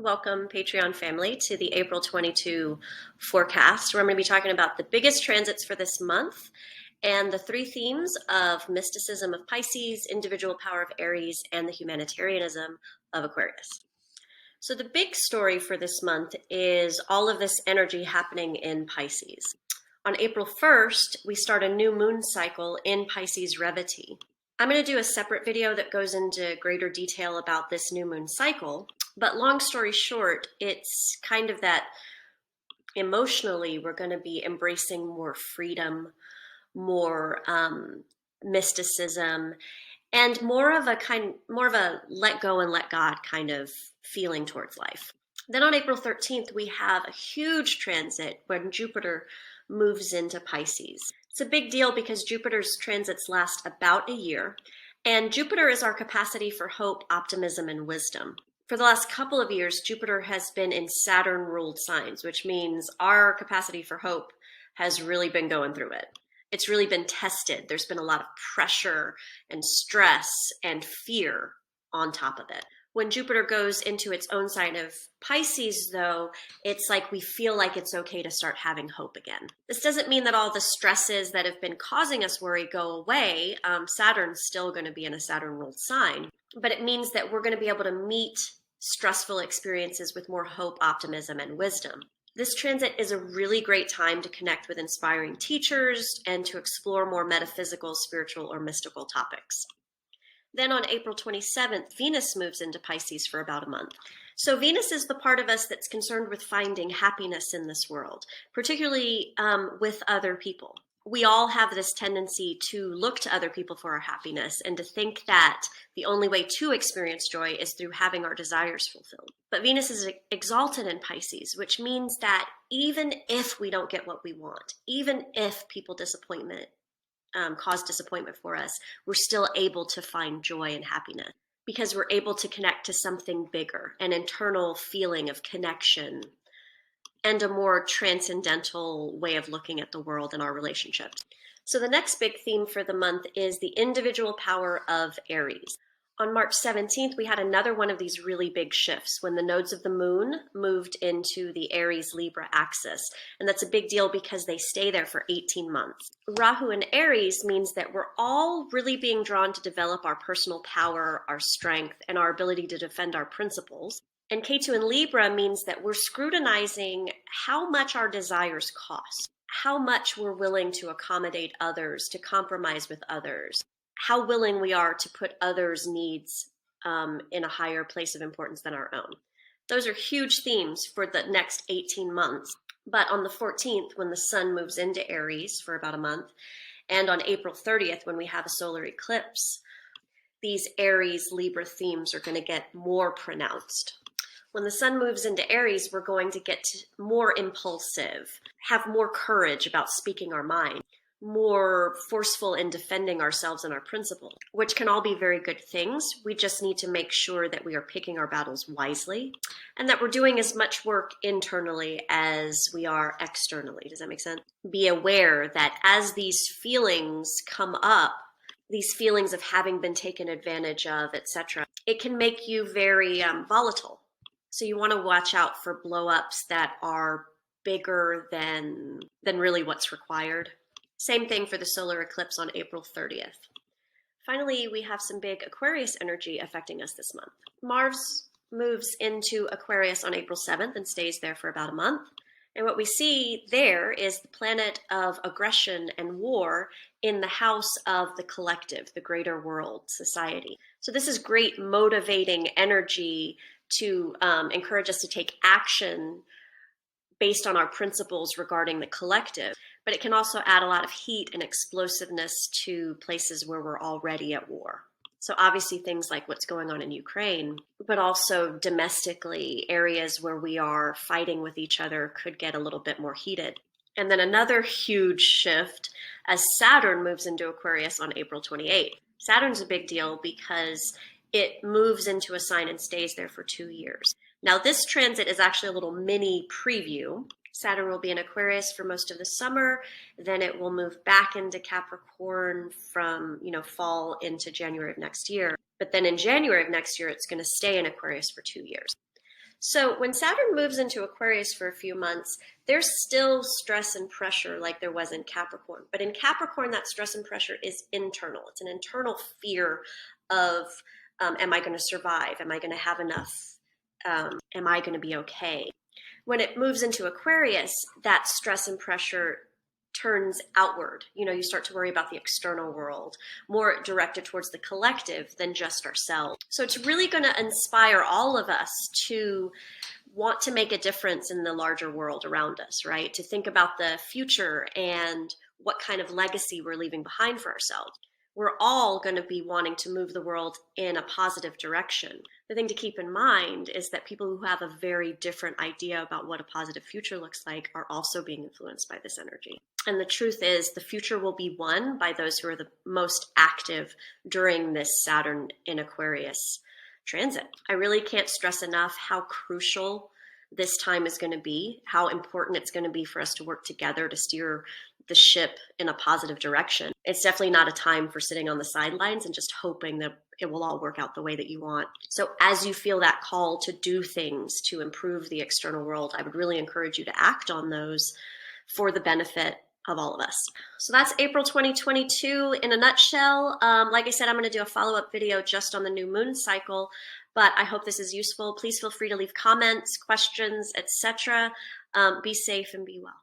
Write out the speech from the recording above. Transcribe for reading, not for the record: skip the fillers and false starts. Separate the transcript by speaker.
Speaker 1: Welcome, Patreon family, to the April 22 forecast, where I'm going to be talking about the biggest transits for this month and the three themes of mysticism of Pisces, individual power of Aries, and the humanitarianism of Aquarius. So the big story for this month is all of this energy happening in Pisces. On April 1st, we start a new moon cycle in Pisces Revati. I'm going to do a separate video that goes into greater detail about this new moon cycle. But long story short, it's kind of that emotionally we're going to be embracing more freedom, more mysticism, and more of a let go and let God kind of feeling towards life. Then on April 13th, we have a huge transit when Jupiter moves into Pisces. It's a big deal because Jupiter's transits last about a year, and Jupiter is our capacity for hope, optimism, and wisdom. For the last couple of years, Jupiter has been in Saturn-ruled signs, which means our capacity for hope has really been going through it. It's really been tested. There's been a lot of pressure and stress and fear on top of it. When Jupiter goes into its own sign of Pisces, though, it's like we feel like it's okay to start having hope again. This doesn't mean that all the stresses that have been causing us worry go away. Saturn's still going to be in a Saturn-ruled sign, but it means that we're going to be able to meet stressful experiences with more hope, optimism, and wisdom. This transit is a really great time to connect with inspiring teachers and to explore more metaphysical, spiritual, or mystical topics. Then on April 27th, Venus moves into Pisces for about a month. So Venus is the part of us that's concerned with finding happiness in this world, particularly with other people. We all have this tendency to look to other people for our happiness and to think that the only way to experience joy is through having our desires fulfilled. But Venus is exalted in Pisces, which means that even if we don't get what we want, even if people cause disappointment for us, we're still able to find joy and happiness because we're able to connect to something bigger, an internal feeling of connection, and a more transcendental way of looking at the world and our relationships. So the next big theme for the month is the individual power of Aries. On March 17th, we had another one of these really big shifts when the nodes of the moon moved into the Aries-Libra axis. And that's a big deal because they stay there for 18 months. Rahu in Aries means that we're all really being drawn to develop our personal power, our strength, and our ability to defend our principles. And Ketu in Libra means that we're scrutinizing how much our desires cost, how much we're willing to accommodate others, to compromise with others, how willing we are to put others' needs in a higher place of importance than our own. Those are huge themes for the next 18 months. But on the 14th, when the sun moves into Aries for about a month, and on April 30th, when we have a solar eclipse, these Aries-Libra themes are going to get more pronounced. When the sun moves into Aries, we're going to get more impulsive, have more courage about speaking our mind, more forceful in defending ourselves and our principles, which can all be very good things. We just need to make sure that we are picking our battles wisely and that we're doing as much work internally as we are externally. Does that make sense? Be aware that as these feelings come up, these feelings of having been taken advantage of, etc., it can make you very volatile. So you want to watch out for blow-ups that are bigger than really what's required. Same thing for the solar eclipse on April 30th. Finally, we have some big Aquarius energy affecting us this month. Mars moves into Aquarius on April 7th and stays there for about a month. And what we see there is the planet of aggression and war in the house of the collective, the greater world, society. So this is great motivating energy to encourage us to take action based on our principles regarding the collective, but it can also add a lot of heat and explosiveness to places where we're already at war. So obviously things like what's going on in Ukraine, but also domestically, areas where we are fighting with each other could get a little bit more heated. And then another huge shift as Saturn moves into Aquarius on April 28th. Saturn's a big deal because it moves into a sign and stays there for 2 years. Now this transit is actually a little mini preview. Saturn will be in Aquarius for most of the summer, then it will move back into Capricorn from, fall into January of next year. But then in January of next year, it's going to stay in Aquarius for 2 years. So when Saturn moves into Aquarius for a few months, there's still stress and pressure like there was in Capricorn. But in Capricorn, that stress and pressure is internal. It's an internal fear of, am I going to survive? Am I going to have enough? Am I going to be okay? When it moves into Aquarius, that stress and pressure turns outward. You start to worry about the external world, more directed towards the collective than just ourselves. So it's really going to inspire all of us to want to make a difference in the larger world around us, right? To think about the future and what kind of legacy we're leaving behind for ourselves. We're all going to be wanting to move the world in a positive direction. The thing to keep in mind is that people who have a very different idea about what a positive future looks like are also being influenced by this energy. And the truth is, the future will be won by those who are the most active during this Saturn in Aquarius transit. I really can't stress enough how crucial this time is going to be, how important it's going to be for us to work together to steer the ship in a positive direction. It's definitely not a time for sitting on the sidelines and just hoping that it will all work out the way that you want. So as you feel that call to do things to improve the external world, I would really encourage you to act on those for the benefit of all of us. So that's April 2022 in a nutshell. Like I said, I'm going to do a follow-up video just on the new moon cycle, but I hope this is useful. Please feel free to leave comments, questions, etc. Be safe and be well.